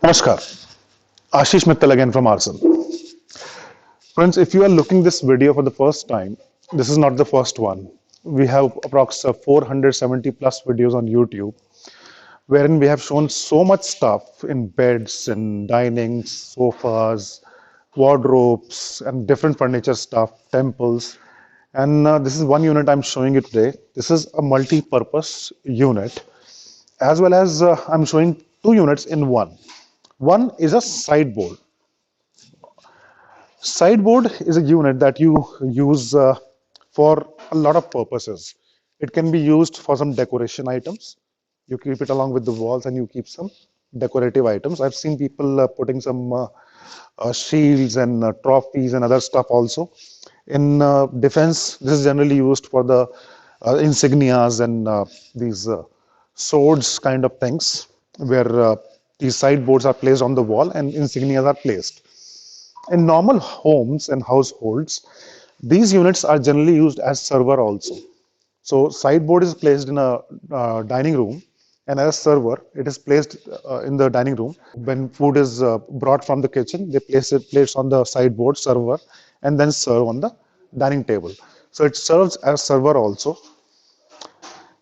Namaskar, Ashish Mittal again from Arsenal. Friends, if you are looking this video for the first time, this is not the first one. We have approximately 470 plus videos on YouTube, wherein we have shown so much stuff in beds and dining, sofas, wardrobes, and different furniture stuff, temples. And this is one unit I'm showing you today. This is a multi-purpose unit, as well as I'm showing two units in one. One is a sideboard. Sideboard is a unit that you use for a lot of purposes. It can be used for some decoration items. You keep it along with the walls and you keep some decorative items. I've seen people putting some shields and trophies and other stuff also. In defense, this is generally used for the insignias and these swords kind of things, where these sideboards are placed on the wall and insignias are placed. In normal homes and households, these units are generally used as server also. So sideboard is placed in a dining room, and as server, it is placed in the dining room. When food is brought from the kitchen, they place on the sideboard server, and then serve on the dining table. So it serves as server also.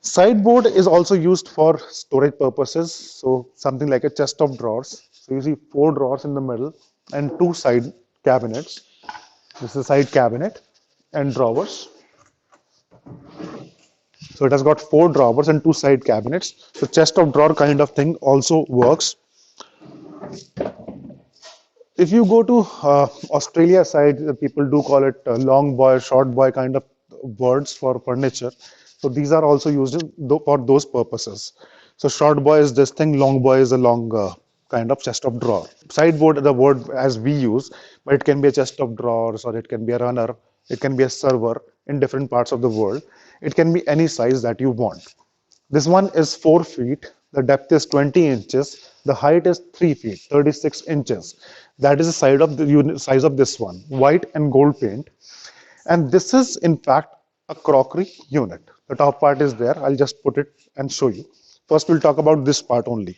Sideboard is also used for storage purposes. So something like a chest of drawers. So you see four drawers in the middle and two side cabinets. This is a side cabinet and drawers. So it has got four drawers and two side cabinets. So chest of drawer kind of thing also works. If you go to Australia side, people do call it long boy, short boy kind of words for furniture. So these are also used for those purposes. So short boy is this thing, long boy is a long kind of chest of drawer. Sideboard, the word as we use, but it can be a chest of drawers or it can be a runner, it can be a server in different parts of the world. It can be any size that you want. This one is 4 feet, the depth is 20 inches, the height is 3 feet, 36 inches. That is the size of the unit, size of this one, white and gold paint. And this is in fact a crockery unit. The top part is there. I'll just put it and show you. First, we'll talk about this part only.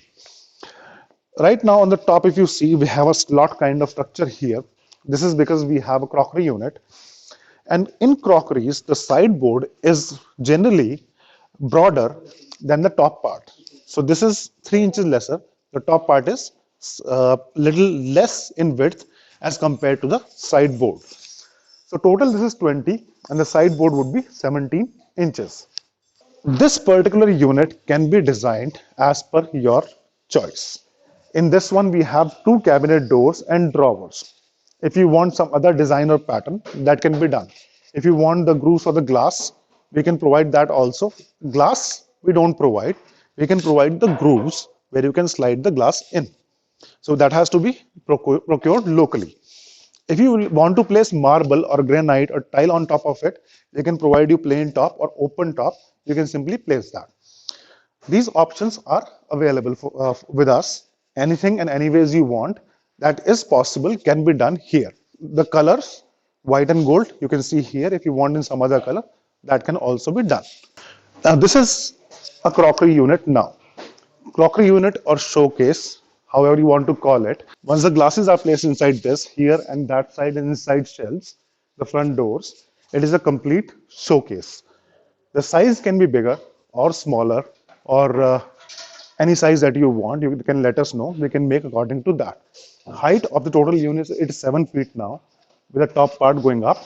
Right now on the top, if you see, we have a slot kind of structure here. This is because we have a crockery unit. And in crockeries, the sideboard is generally broader than the top part. So this is 3 inches lesser. The top part is little less in width as compared to the sideboard. So total this is 20 and the sideboard would be 17 inches. This particular unit can be designed as per your choice. In this one, we have two cabinet doors and drawers. If you want some other design or pattern, that can be done. If you want the grooves or the glass, we can provide that also. Glass, we don't provide. We can provide the grooves where you can slide the glass in. So that has to be procured locally. If you want to place marble or granite or tile on top of it, they can provide you plain top or open top. You can simply place that. These options are available with us. Anything and any ways you want that is possible can be done here. The colors, white and gold, you can see here. If you want in some other color, that can also be done. Now this is a crockery unit now. Crockery unit or showcase, however you want to call it. Once the glasses are placed inside this, here and that side and inside shelves, the front doors, it is a complete showcase. The size can be bigger or smaller or any size that you want. You can let us know. We can make according to that. Height of the total unit, it is 7 feet now with the top part going up.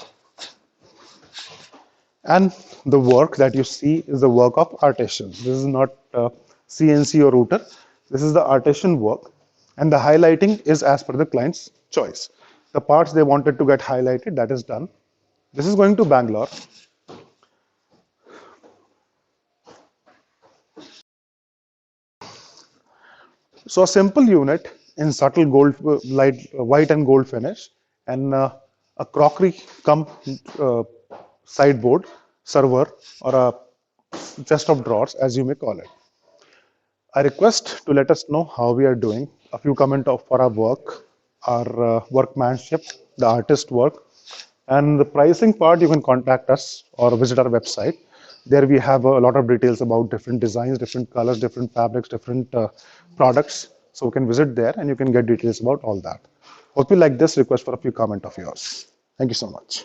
And the work that you see is the work of artisans. This is not CNC or router. This is the artisan work. And the highlighting is as per the client's choice. The parts they wanted to get highlighted, that is done. This is going to Bangalore. So a simple unit in subtle gold, light, white and gold finish, and a crockery come sideboard, server, or a chest of drawers, as you may call it. I request to let us know how we are doing. A few comment for our work, our workmanship, the artist work, and the pricing part. You can contact us or visit our website. There we have a lot of details about different designs, different colors, different fabrics, different products So you can visit there and you can get details about all that. Hope you like this. Request for a few comment of yours. Thank you so much.